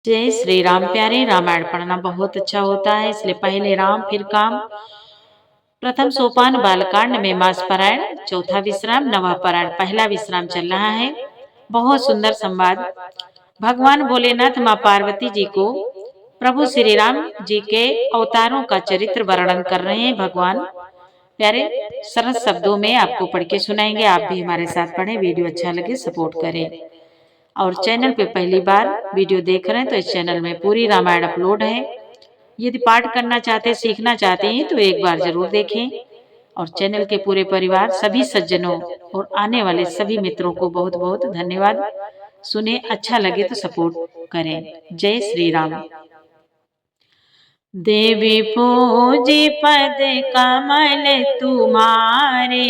जय श्री राम। प्यारे, रामायण पढ़ना बहुत अच्छा होता है, इसलिए पहले राम फिर काम। प्रथम सोपान बालकांड में मास पारायण, चौथा विश्राम, नवा पारायण, पहला विश्राम चल रहा है। बहुत सुंदर संवाद। भगवान भोलेनाथ माँ पार्वती जी को प्रभु श्री राम जी के अवतारों का चरित्र वर्णन कर रहे हैं। भगवान प्यारे सरल शब्दों में आपको पढ़ के सुनाएंगे। आप भी हमारे साथ पढ़ें। वीडियो अच्छा लगे सपोर्ट करें। और चैनल पे पहली बार वीडियो देख रहे हैं तो इस चैनल में पूरी रामायण अपलोड है। यदि पाठ करना चाहते, सीखना चाहते हैं तो एक बार जरूर देखें। और चैनल के पूरे परिवार, सभी सज्जनों और आने वाले सभी मित्रों को बहुत बहुत धन्यवाद। सुने, अच्छा लगे तो सपोर्ट करें। जय श्री राम। देवी पूजी पद कमल तुम्हारे,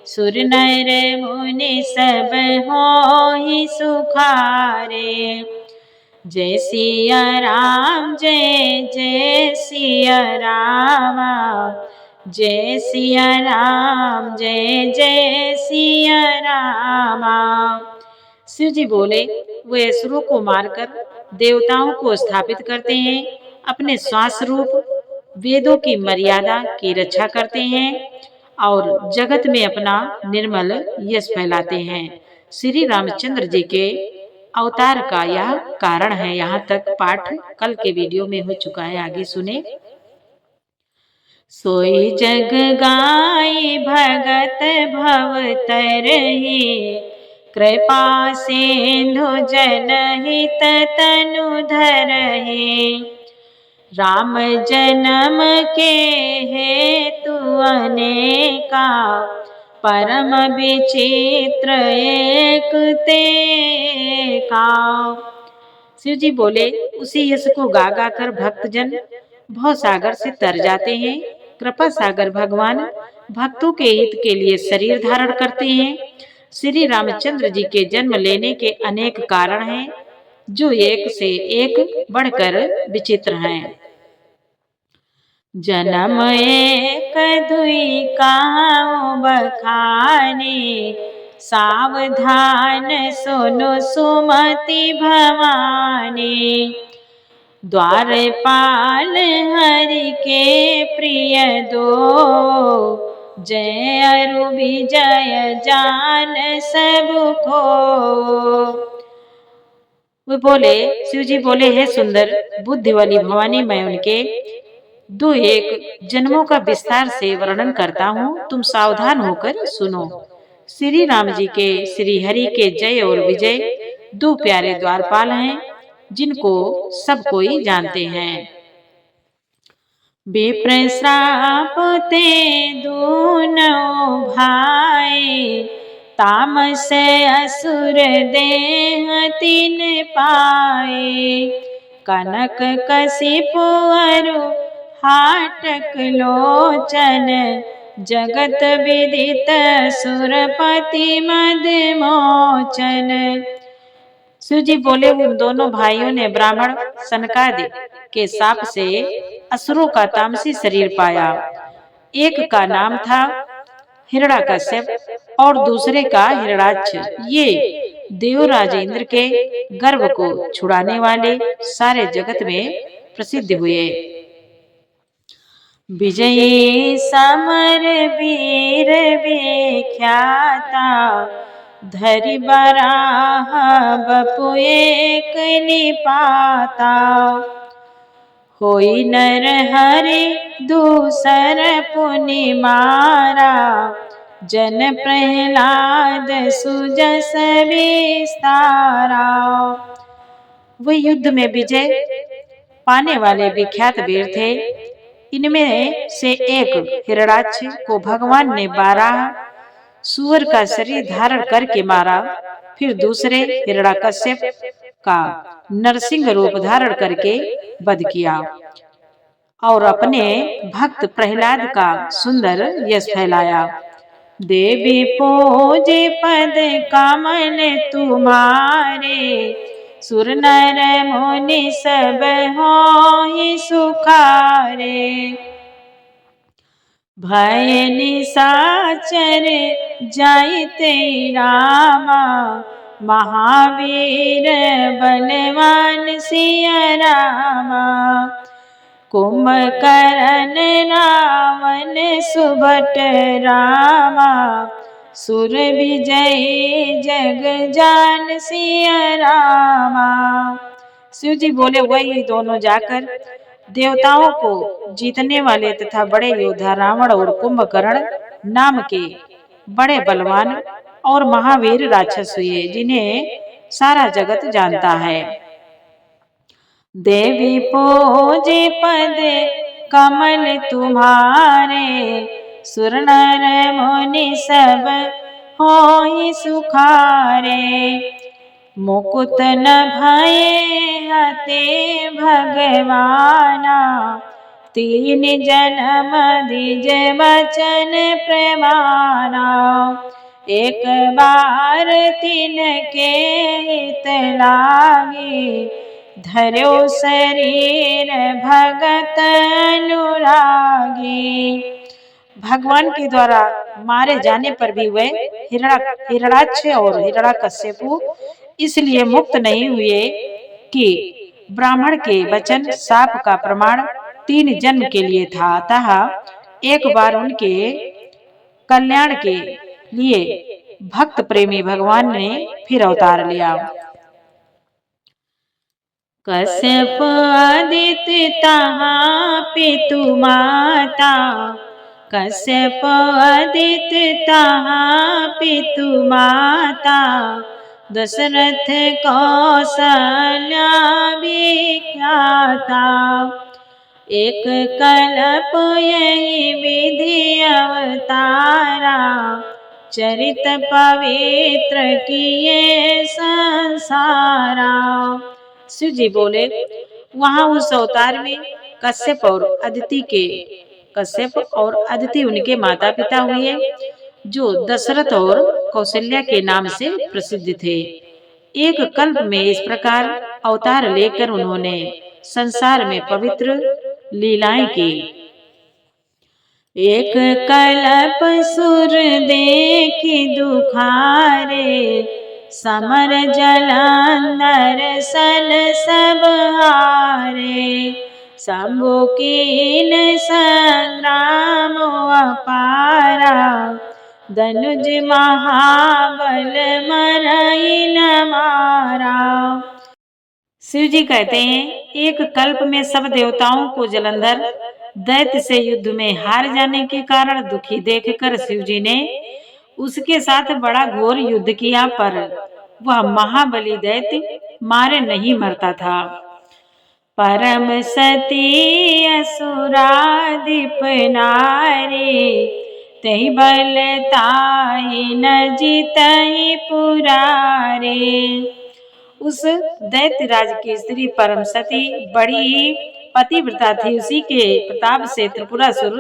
सुर नर मुनि सब होहि सुखारे। जय सिया राम, जय जय सिया रामा, जय सिया राम, जय जय सिया रामा। शिव जी बोले, वे असुरों को मारकर देवताओं को स्थापित करते हैं, अपने श्वास रूप वेदों की मर्यादा की रक्षा करते हैं और जगत में अपना निर्मल यश फैलाते हैं। श्री रामचंद्र जी के अवतार का यह कारण है। यहाँ तक पाठ कल के वीडियो में हो चुका है, आगे सुने। सोई जग गाई भगत भव तरहि, कृपा सिंधु जनहित तनु धरहि। राम जन्म के हेतु अनेका, परम विचित्र एक ते का। शिव जी बोले, उसी यश को गा गा कर भक्तजन भव सागर से तर जाते हैं। कृपा सागर भगवान भक्तों के हित के लिए शरीर धारण करते हैं। श्री रामचंद्र जी के जन्म लेने के अनेक कारण हैं, जो एक से एक बढ़कर विचित्र हैं। जन्म एक दुई काहू बखानी, सावधान सुनो सुमति भवानी। द्वारपाल हरि के प्रिय दो, जय अरु विजय जान सब को। वे बोले, शिव जी बोले, हे सुंदर बुद्धि वाली भवानी, मैं उनके दो एक जन्मों का विस्तार से वर्णन करता हूँ, तुम सावधान होकर सुनो। श्री राम जी के श्री हरि के जय और विजय दो प्यारे द्वारपाल हैं, जिनको सब कोई जानते हैं। विप्र श्राप ते दूनों भाई, तामस असुर देह तीन पाए। कनक कशिपु अरु हाटक लोचन, जगत विदित सुरपति मद मोचन। शिव जी बोले, उन दोनों भाइयों ने ब्राह्मण सनकादि के शाप से असुरों का तामसी शरीर पाया। एक का नाम था हिरण्याकश्यप और दूसरे का हिरण्याक्ष। ये देवराज इंद्र के गर्भ को छुड़ाने वाले सारे जगत में प्रसिद्ध हुए। विजयी समर वीर विख्याता, धरि बराह बपु एक निपाता। होई नर हरि दूसर पुनि मारा, जन प्रहलाद सुजस विस्तारा। वे युद्ध में विजय पाने वाले विख्यात वीर थे। इनमें से एक हिरण्याक्ष को भगवान ने 12 सूअर का शरीर धारण करके मारा। फिर दूसरे हिरण्याकश्यप का नरसिंह रूप धारण करके वध किया और अपने भक्त प्रहलाद का सुंदर यश फैलाया। देवी पूजे पद कमल तुम्हारे, सुर नर मुनि सब होहि सुखारे। भय निशाचर जाइते रामा, महावीर बलवान सिया रामा। कुंभकर्ण रावण सुभट रामा। सुर विजय जग जान सिया रामा। शिव जी बोले वही दोनों जाकर देवताओं को जीतने वाले तथा बड़े योद्धा रावण और कुंभकर्ण नाम के बड़े बलवान और महावीर राक्षस हुए, जिन्हें सारा जगत जानता है। देवी पूजे पद कमल तुम्हारे। सुर नर मुनि सब होई सुखारे। मुकुत न भय हते भगवाना। तीन जन्म दिज वचन प्रमाना। एक बार तिनके हित लागे। धर्यो शरीर भगत अनुरागी। भगवान के द्वारा मारे जाने पर भी वे हिरणाक्ष और हिरण्यकश्यपु इसलिए मुक्त नहीं हुए कि ब्राह्मण के वचन शाप का प्रमाण 3 जन्म के लिए था। अतः एक बार उनके कल्याण के लिए भक्त प्रेमी भगवान ने फिर अवतार लिया। कश्यप आदित्य तहाँ पितु माता। कश्यप आदित्य तहाँ पितु माता। दशरथ कौशल्या विख्याता। एक कल्प यही विधि अवतारा। चरित पवित्र किए संसारा। शिव जी बोले वहां उस अवतार में कश्यप और अदिति उनके माता पिता हुए, जो दशरथ और कौशल्या के नाम से प्रसिद्ध थे। एक कल्प में इस प्रकार अवतार लेकर उन्होंने संसार में पवित्र लीलाएं की। एक कल्प सुर देखी दुखारे। समर जलंधर सल सब हारे। शंभु कीन संग्राम अपारा। धनुज महाबल मरई न मारा। शिव जी कहते हैं एक कल्प में सब देवताओं को जलंधर दैत्य से युद्ध में हार जाने के कारण दुखी देखकर शिव जी ने उसके साथ बड़ा घोर युद्ध किया, पर वह महाबली दैत्य मारे नहीं मरता था। परम सती असुराधिप नारी। तहि बल ताहि न जीतहि पुरारे। उस दैत्य राज की स्त्री परम सती बड़ी पतिव्रता थी। उसी के प्रताप से त्रिपुरासुर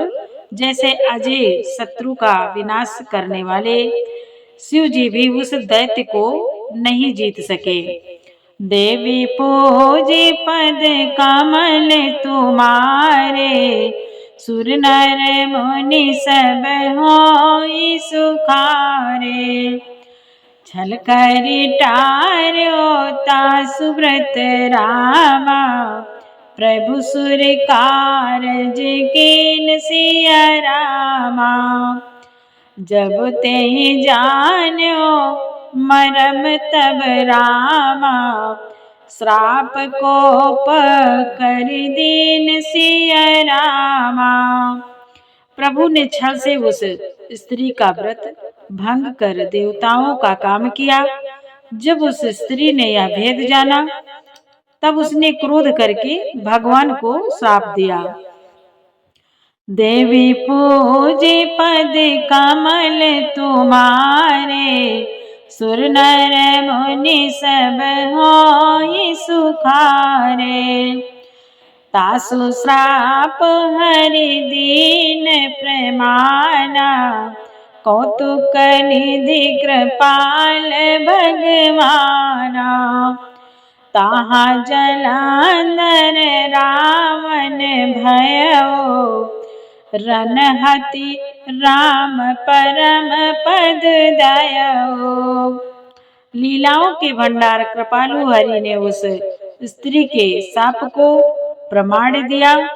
जैसे अजय शत्रु का विनाश करने वाले शिव जी भी उस दैत्य को नहीं जीत सके। देवी पूजी पद कमल तुम्हारे। सुर नर मुनि सब होई सुखारे। छल करि टार्योता सुव्रत रामा। प्रभु सुर कारज कीन सिया रामा। जब तेहि जान्यो मरम तब रामा। श्राप कोप कर दीन सिया रामा। प्रभु ने छल से उस स्त्री का व्रत भंग कर देवताओं का काम किया। जब उस स्त्री ने यह भेद जाना तब उसने क्रोध करके भगवान को श्राप दिया। देवी पूजी पद कमल तुम्हारे। सुर नर मुनि सब होई सुखारे। तासु श्राप हरि दीन प्रमाना। कौतुक निधि कृपाल भगवाना। ताहा जलंधर रावण भयो। रनहति राम परम पद दयो। लीलाओं के भंडार कृपालु हरि ने उस स्त्री के शाप को प्रमाण दिया,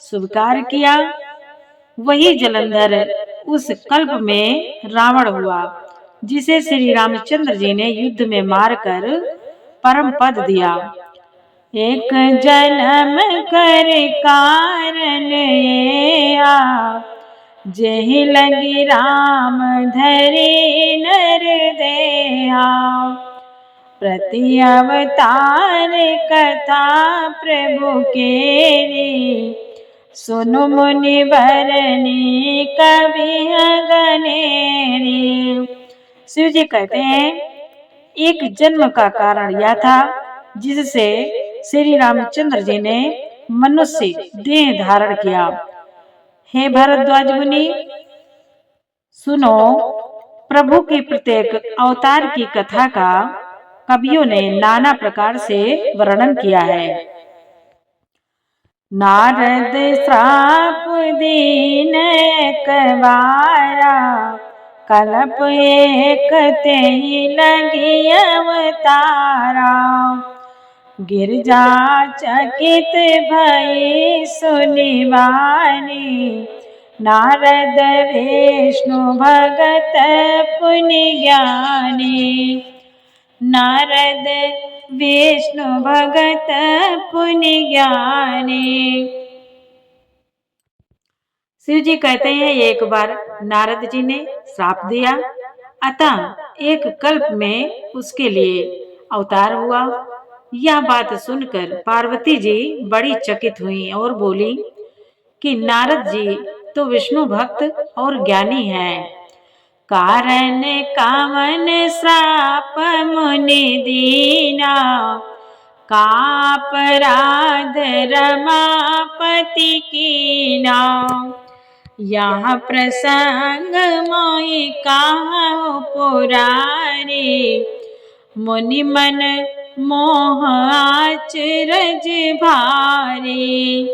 स्वीकार किया। वही जलंधर उस कल्प में रावण हुआ, जिसे श्री रामचंद्र जी ने युद्ध में मारकर परम पद दिया। एक जन्म कर कारण आ, जेहि लगी राम धरि नर देहा। प्रति अवतार कथा प्रभु केरी, सुनु मुनि बरनी कवि गनेरी। शिव जी कहते हैं, एक जन्म का कारण यह था जिससे श्री रामचंद्र जी ने मनुष्य देह धारण किया। हे भरद्वाज मुनि, सुनो, प्रभु के प्रत्येक अवतार की कथा का कवियों ने नाना प्रकार से वर्णन किया है। नारद श्राप दीन एकबारा, कल्प एक तेहि लगी अवतारा। गिरजा चकित भई सुनि वाणी, नारद विष्णु भगत पुनि ज्ञानी। नारद विष्णु भगत पुनि ज्ञानी। शिव जी कहते हैं, एक बार नारद जी ने श्राप दिया, अतः एक कल्प में उसके लिए अवतार हुआ। यह बात सुनकर पार्वती जी बड़ी चकित हुई और बोली कि नारद जी तो विष्णु भक्त और ज्ञानी हैं। कारण कामन श्राप मुनि दीना, का अपराध रमापति कीना। यह प्रसंग मोहि कहूँ पुरारी, मुनि मन मोह आचरज भारी।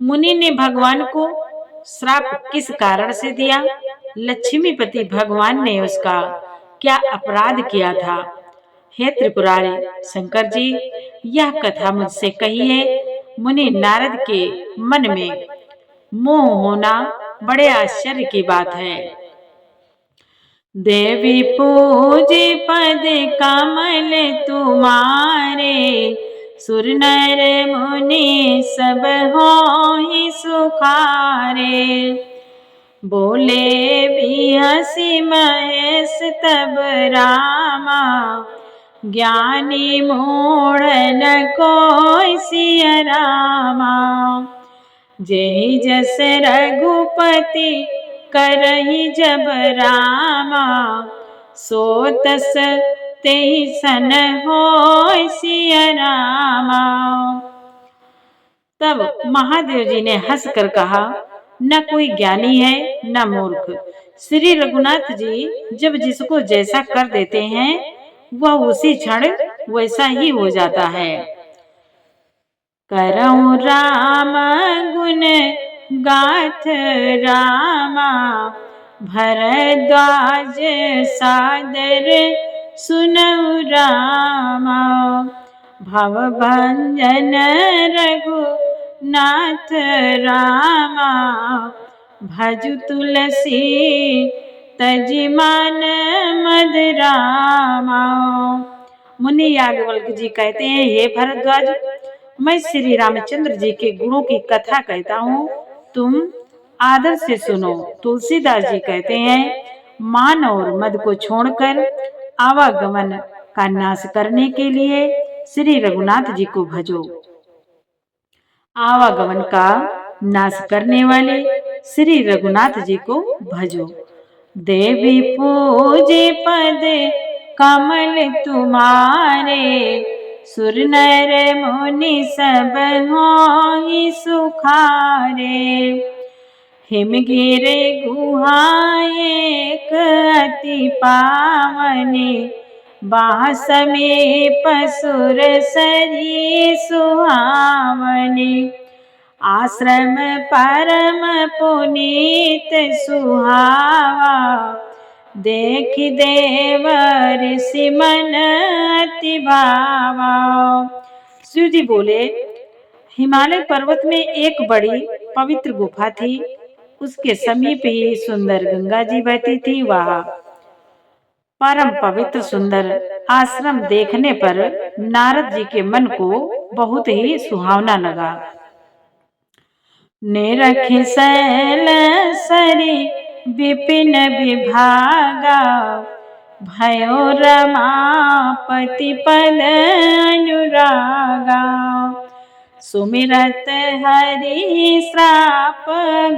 मुनि ने भगवान को श्राप किस कारण से दिया? लक्ष्मीपति भगवान ने उसका क्या अपराध किया था? हे त्रिपुरारी शंकर जी, यह कथा मुझसे कहिए। मुनि नारद के मन में मोह होना बड़े आश्चर्य की बात है। देवी पूजे पद कमल तुम्हारे, सुर नर मुनि सब होहि सुखारे। बोले भी हंसी महेश तब रामा, ज्ञानी मूढ़ न कोई सिया रामा। जेहि जस रघुपति करहि जब रामा, सो तस तेहि सन होय सिया रामा। तब महादेव जी ने हंसकर कहा, न कोई ज्ञानी है न मूर्ख। श्री रघुनाथ जी जब जिसको जैसा कर देते हैं वह उसी क्षण वैसा ही हो जाता है। करऊँ राम गुण गाथ रामा, भरद्वाज सादर सुनऊ रामा। भव भंजन रघुनाथ रामा, भजु तुलसी तजि मान मद रामा। मुनि याज्ञवल्क्य जी कहते हैं, हे भरद्वाज, मैं श्री रामचंद्र जी के गुणों की कथा कहता हूँ, तुम आदर से सुनो। तुलसीदास जी कहते हैं, मान और मद को छोड़कर आवागमन का नाश करने के लिए श्री रघुनाथ जी को भजो। आवागमन का नाश करने वाले श्री रघुनाथ जी को भजो। देवी पूजे पद कमल तुम्हारे, सुर नर मुनि सब होहि सुखारे। हिमगिर गुहा एक अति पावनी, बाह समीप सुर सरी सुहावनी। आश्रम परम पुनीत सुहावा, देख देवर सिमन अति भावा। शिव जी बोले, हिमालय पर्वत में एक बड़ी पवित्र गुफा थी। उसके समीप ही सुंदर गंगा जी बहती थी। वहाँ परम पवित्र सुंदर आश्रम देखने पर नारद जी के मन को बहुत ही सुहावना लगा। निरखि शैल सरी विपिन विभागा, भयो रमापति पद अनुरागा। सुमिरत हरि श्राप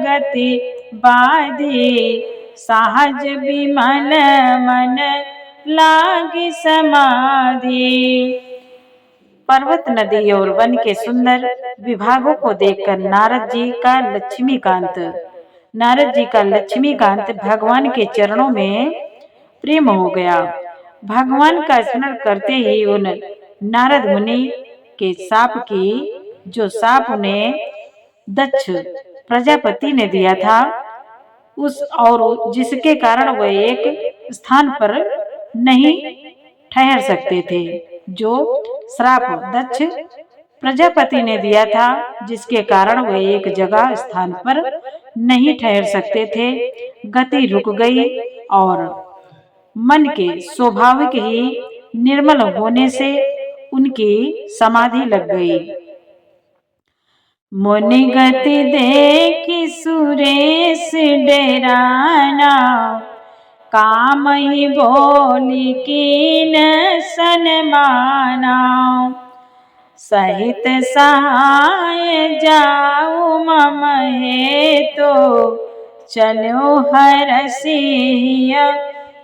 गति बाधी, सहज विमल मन लागी समाधि। पर्वत, नदी और वन के सुंदर विभागों को देखकर नारद जी का लक्ष्मीकांत भगवान के चरणों में प्रेम हो गया। भगवान का स्मरण करते ही उन नारद मुनि के जो साप उन्हें दक्ष प्रजापति ने दिया था, जिसके कारण वह एक स्थान पर नहीं ठहर सकते थे। जो श्राप दक्ष प्रजापति ने दिया था, जिसके कारण वह एक जगह स्थान पर नहीं ठहर सकते थे, गति रुक गई और मन के स्वाभाविक ही निर्मल होने से उनकी समाधि लग गई। मुनि गति देखी सुरेश डेराना, काम ही बोली कीन सनमाना। सहित सहाय जाऊ मम हेतो, चलो हरसिया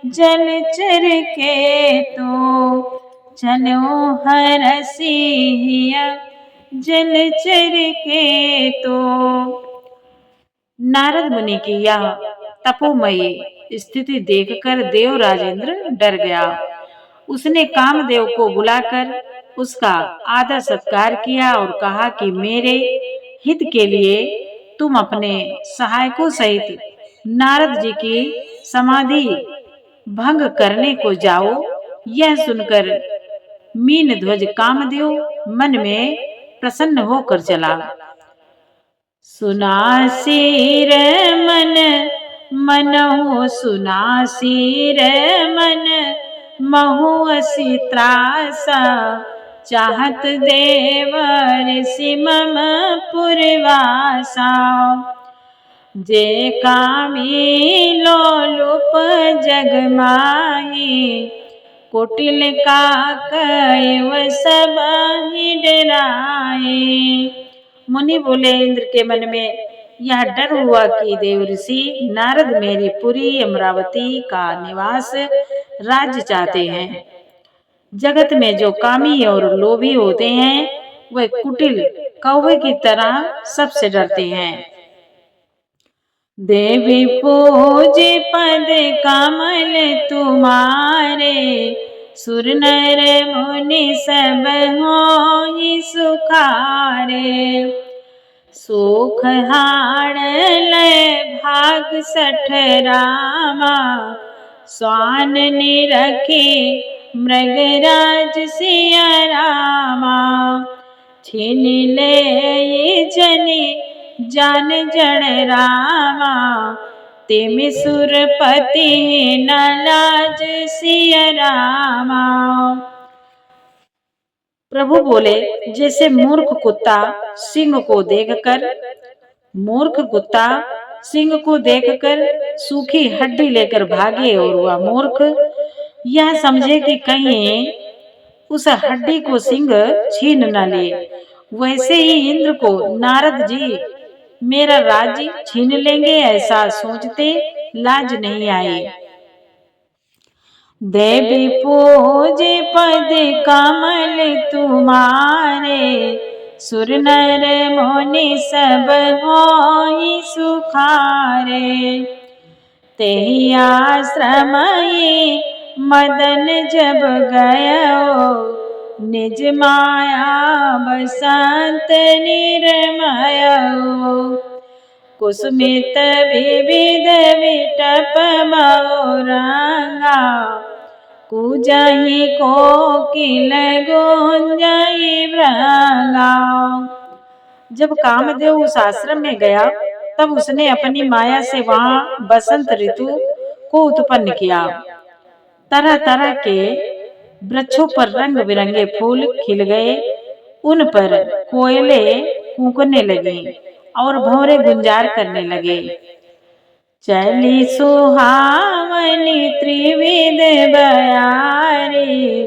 जलचर के तो। चलो हरसिया जलचर के तो। नारद मुनि की यह तपोमयी स्थिति देखकर देव राजेंद्र डर गया। उसने कामदेव को बुलाकर उसका आदर सत्कार किया और कहा कि मेरे हित के लिए तुम अपने सहायकों सहित नारद जी की समाधि भंग करने को जाओ। यह सुनकर मीन ध्वज कामदेव मन में प्रसन्न होकर चला। सुनासीर मन मनहु, सुनासीर मन महु असी त्रासा। चाहत देवर सिमम पुरवासा। जे कामी लोलुप जग माही, कुटिल का कैव सब ही डराए। मुनि बोले, इंद्र के मन में यह डर हुआ कि देव ऋषि नारद मेरी पुरी अमरावती का निवास राज्य चाहते हैं। जगत में जो कामी और लोभी होते हैं, वह कुटिल कौवे की तरह सबसे डरते हैं। देवी पूजे पद कमल तुम्हारे, सुर नर मुनि सब होई सुखारे। सुख हाड़ लय भाग सठ रामा, स्वान निरखे मृगराज सिया रामा। छीन ले ये जनी जान जड़ रामा, तेमि सुरपति न लाज सिया रामा। प्रभु बोले, जैसे मूर्ख कुत्ता सिंह को देखकर सूखी हड्डी लेकर भागे और वह मूर्ख यह समझे कि कहीं उस हड्डी को सिंह छीन न ले, वैसे ही इंद्र को नारद जी मेरा राज्य छीन लेंगे ऐसा सोचते लाज नहीं आई। देवी पूजे पद कमल तुम्हारे, सुर नर मुनि सब होई सुखारे। तेहि आश्रम मदन जब गयो, निज माया बसंत निर्मयो। कुसुमित विविध विटप मौरंगा, कूजहि कोकिल गुंजहि भृंगा। जब कामदेव उस आश्रम में गया तब उसने अपनी माया से वहां बसंत ऋतु को उत्पन्न किया। तरह तरह के वृक्षों पर रंग बिरंगे फूल खिल गए, उन पर कोयले कूकने लगे और भंवरे गुंजार करने लगे। चली सुहावनी त्रिविध बयारी,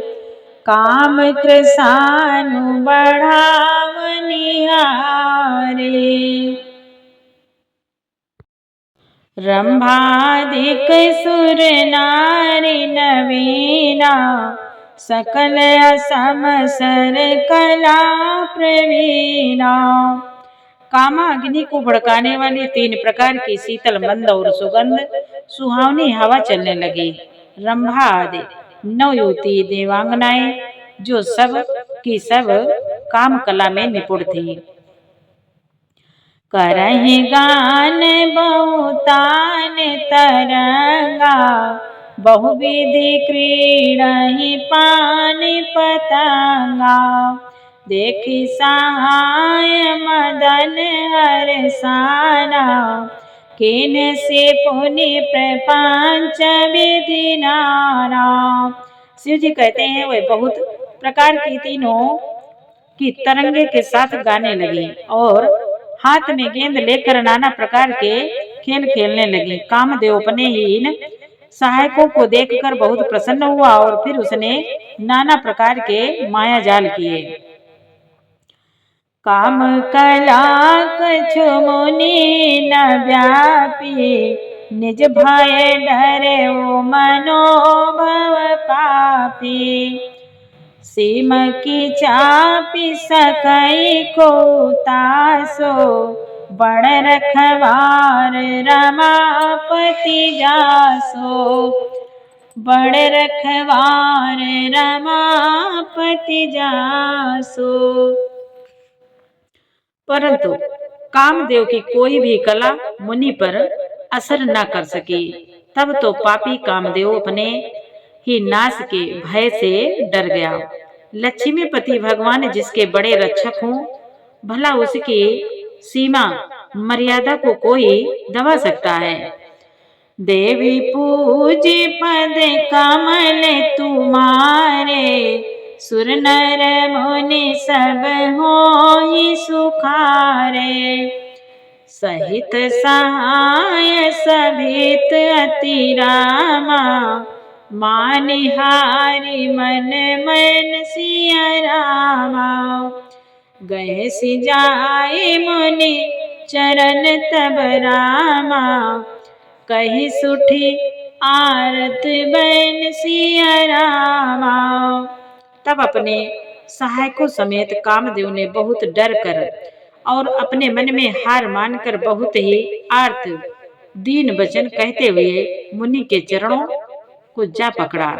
काम कृसानु बढ़ावनी हारी। रंभादिक सुर नारी नवीना, सकल असम सर कला प्रवीणा। कामा अग्नि को भड़काने वाली 3 प्रकार की शीतल मंद और सुगंध सुहावनी हवा चलने लगी। रंभा आदि 9 युवती देवांगनाएं जो सब की सब काम कला में निपुण थी। करहि गान बहुतान तरंगा, बहुविधि क्रीड़हि पानि पतंगा। देखि सहाय मदन हरसाना, किन से पुनि प्रपंच विधि नाना। शिव जी कहते हैं वे बहुत प्रकार की तीनों की तरंगे के साथ गाने लगी और हाथ में गेंद लेकर नाना प्रकार के खेल खेलने लगी। कामदेव अपने ही इन सहायकों को देखकर बहुत प्रसन्न हुआ और फिर उसने नाना प्रकार के माया जाल किए। काम कला कछु मुनि न व्यापी, निज भय डरे ओ मनोभव पापी। सीम की चापी सकई को तासो, बड़ रखवार रमापति जासो। बड़ रखवार रमापति जासो। परंतु कामदेव की कोई भी कला मुनि पर असर न कर सकी। तब तो पापी कामदेव अपने ही नाश के भय से डर गया। लक्ष्मीपति भगवान जिसके बड़े रक्षक हों, भला उसकी सीमा मर्यादा को कोई दबा सकता है। देवी पूजी पद कमल तुम्हारे, सुर नर मुनि सब होई सुखारे। सहित सहाय सभित अति रामा, मानिहारी मन मन सिया रामा। गए सिजाए मुनि चरण तब रामा, कही सुठी आरत बन सिया रामा। तब अपने सहायकों समेत कामदेव ने बहुत डर कर और अपने मन में हार मानकर बहुत ही आर्त दीन वचन कहते हुए मुनि के चरणों को जा पकड़ा।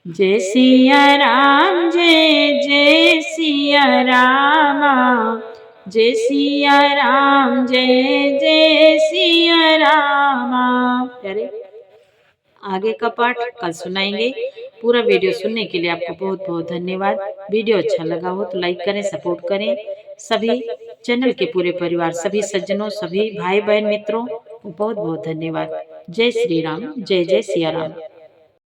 जय सिया राम जय जय सिया रामा, जय सिया राम जय जय सिया रामा। अरे आगे का पाठ कल सुनाएंगे। पूरा वीडियो सुनने के लिए आपको बहुत बहुत धन्यवाद। वीडियो अच्छा लगा हो तो लाइक करें, सपोर्ट करें। सभी चैनल के पूरे परिवार, सभी सज्जनों, सभी भाई बहन मित्रों को बहुत बहुत धन्यवाद। जय श्री राम, जय जय सिया राम।